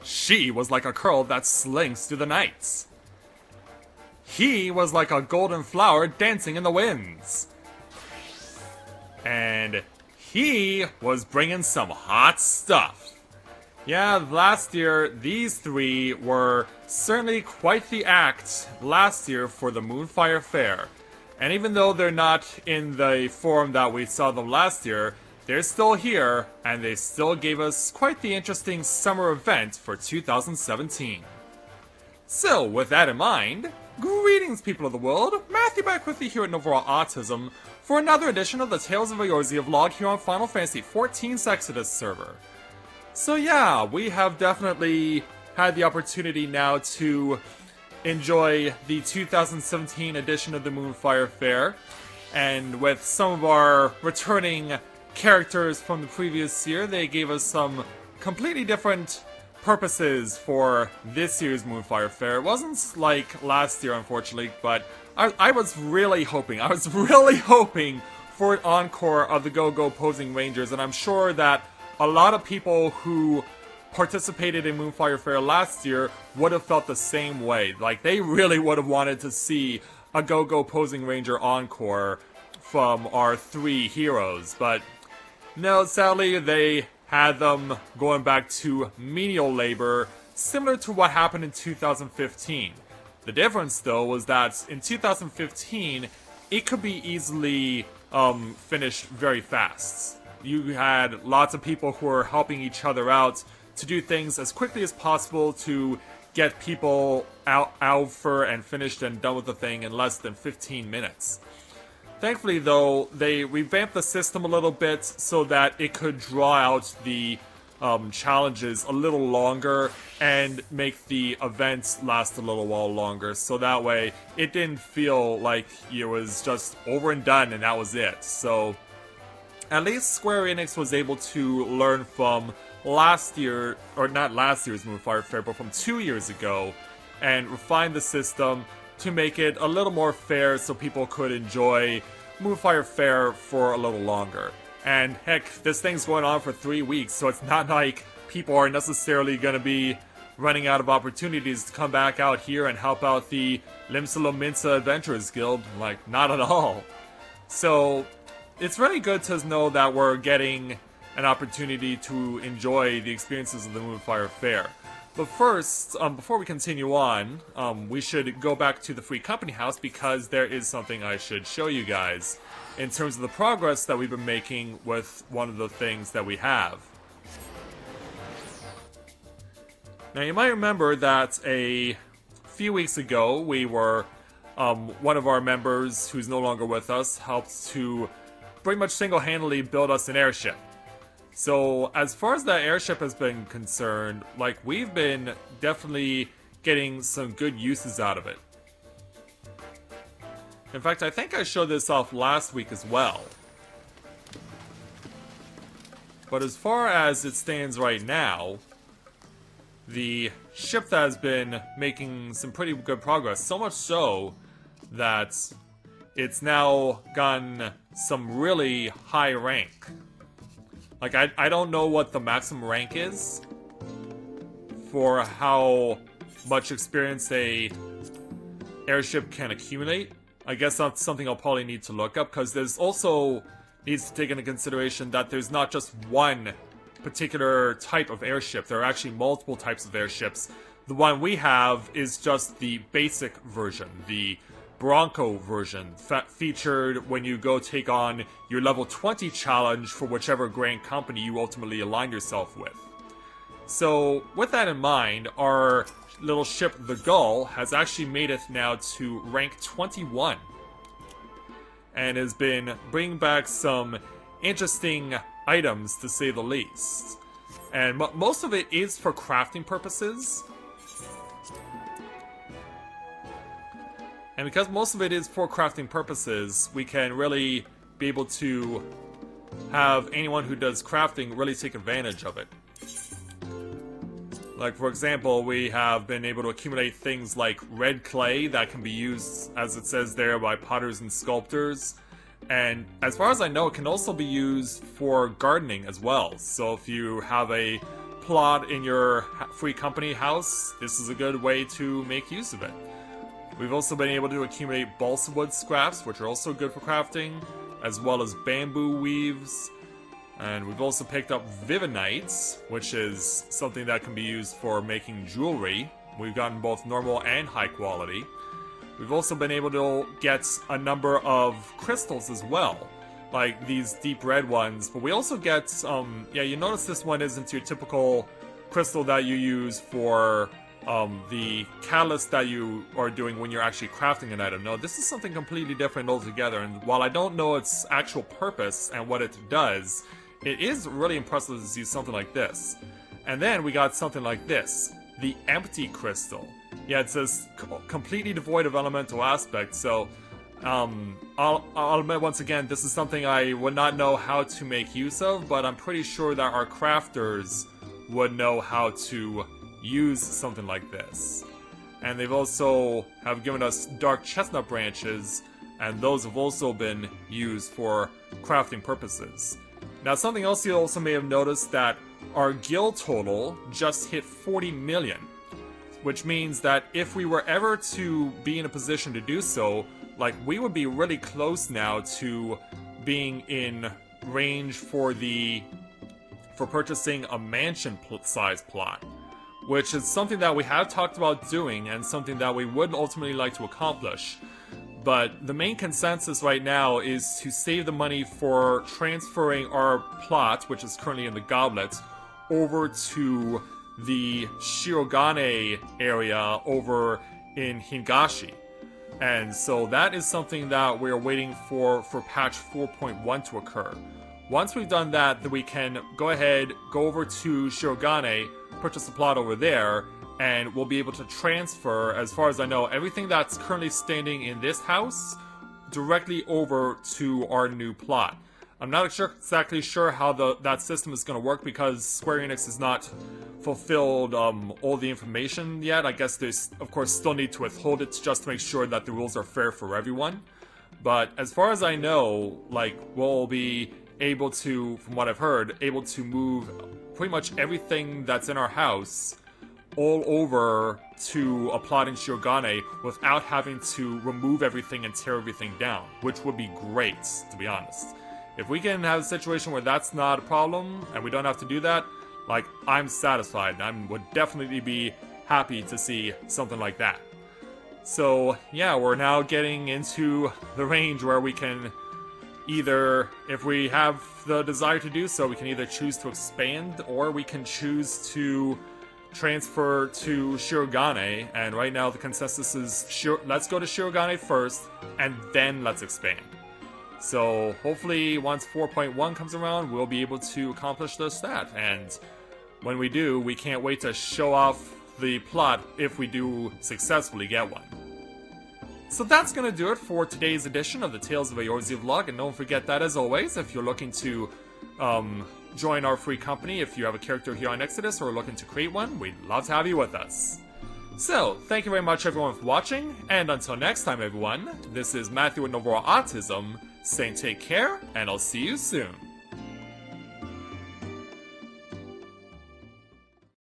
She was like a curl that slinks through the nights. He was like a golden flower dancing in the winds. And he was bringing some hot stuff. Yeah, last year, these three were certainly quite the act last year for the Moonfire Faire. And even though they're not in the form that we saw them last year, they're still here, and they still gave us quite the interesting summer event for 2017. So, with that in mind, greetings people of the world, Matthew back with you here at Overall Autism for another edition of the Tales of Eorzea vlog here on Final Fantasy XIV's Exodus server. So yeah, we have definitely had the opportunity now to enjoy the 2017 edition of the Moonfire Faire, and with some of our returning characters from the previous year, they gave us some completely different purposes for this year's Moonfire Faire. It wasn't like last year, unfortunately, but I was really hoping for an encore of the Go-Go Posing Rangers, and I'm sure that a lot of people who participated in Moonfire Faire last year would have felt the same way. Like, they really would have wanted to see a Go-Go Posing Ranger encore from our three heroes, but no, sadly, they had them going back to menial labor, similar to what happened in 2015. The difference, though, was that in 2015, it could be easily finished very fast. You had lots of people who were helping each other out to do things as quickly as possible to get people out for and finished and done with the thing in less than 15 minutes. Thankfully, though, they revamped the system a little bit so that it could draw out the challenges a little longer and make the events last a little while longer, so that way it didn't feel like it was just over and done and that was it. So at least Square Enix was able to learn from last year, or not last year's Moonfire Faire, but from 2 years ago, and refine the system to make it a little more fair so people could enjoy Moonfire Faire for a little longer. And heck, this thing's going on for 3 weeks, so it's not like people are necessarily going to be running out of opportunities to come back out here and help out the Limsalo Minsa Adventurers Guild. Like, not at all. So it's really good to know that we're getting an opportunity to enjoy the experiences of the Moonfire Faire. But first, before we continue on, we should go back to the Free Company House because there is something I should show you guys in terms of the progress that we've been making with one of the things that we have. Now, you might remember that a few weeks ago, we were, one of our members who's no longer with us helped to pretty much single-handedly build us an airship. So, as far as that airship has been concerned, like, we've been definitely getting some good uses out of it. In fact, I think I showed this off last week as well. But as far as it stands right now, the ship that has been making some pretty good progress, so much so that it's now gotten some really high rank. Like, I don't know what the maximum rank is for how much experience a airship can accumulate. I guess that's something I'll probably need to look up, because there's also needs to take into consideration that there's not just one particular type of airship. There are actually multiple types of airships. The one we have is just the basic version, the Bronco version, featured when you go take on your level 20 challenge for whichever grand company you ultimately align yourself with. So, with that in mind, our little ship, the Gull, has actually made it now to rank 21. And has been bringing back some interesting items, to say the least. And most of it is for crafting purposes. And because most of it is for crafting purposes, we can really be able to have anyone who does crafting really take advantage of it. Like, for example, we have been able to accumulate things like red clay that can be used, as it says there, by potters and sculptors. And as far as I know, it can also be used for gardening as well. So if you have a plot in your free company house, this is a good way to make use of it. We've also been able to accumulate balsa wood scraps, which are also good for crafting, as well as bamboo weaves. And we've also picked up Vivinites, which is something that can be used for making jewelry. We've gotten both normal and high quality. We've also been able to get a number of crystals as well, like these deep red ones. But we also get, yeah, you notice this one isn't your typical crystal that you use for the catalyst that you are doing when you're actually crafting an item. No, this is something completely different altogether, and while I don't know its actual purpose and what it does, it is really impressive to see something like this. And then we got something like this, the empty crystal. Yeah, it says completely devoid of elemental aspect, so I'll admit once again, this is something I would not know how to make use of, but I'm pretty sure that our crafters would know how to use something like this. And they've also have given us dark chestnut branches, and those have also been used for crafting purposes. Now, something else you also may have noticed that our guild total just hit 40 million, which means that if we were ever to be in a position to do so, like, we would be really close now to being in range for purchasing a mansion-size plot, which is something that we have talked about doing and something that we would ultimately like to accomplish. But the main consensus right now is to save the money for transferring our plot, which is currently in the Goblet, over to the Shirogane area over in Hingashi. And so that is something that we're waiting for patch 4.1 to occur. Once we've done that, then we can go ahead, go over to Shirogane, purchase a plot over there, and we'll be able to transfer, as far as I know, everything that's currently standing in this house directly over to our new plot. I'm not exactly sure how that system is going to work because Square Enix has not fulfilled all the information yet. I guess they, of course, still need to withhold it just to make sure that the rules are fair for everyone. But as far as I know, like, we'll be able to, from what I've heard, able to move pretty much everything that's in our house all over to a plot in Shirogane without having to remove everything and tear everything down, which would be great, to be honest. If we can have a situation where that's not a problem and we don't have to do that, like, I'm satisfied. I would definitely be happy to see something like that. So, yeah, we're now getting into the range where we can either, if we have the desire to do so, we can either choose to expand or we can choose to transfer to Shirogane, and right now the consensus is let's go to Shirogane first, and then let's expand. So hopefully once 4.1 comes around, we'll be able to accomplish just that, and when we do, we can't wait to show off the plot if we do successfully get one. So that's gonna do it for today's edition of the Tales of Eorzea vlog, and don't forget that, as always, if you're looking to join our free company, if you have a character here on Exodus or are looking to create one, we'd love to have you with us. So, thank you very much everyone for watching, and until next time everyone, this is Matthew with Novora Autism, saying take care, and I'll see you soon.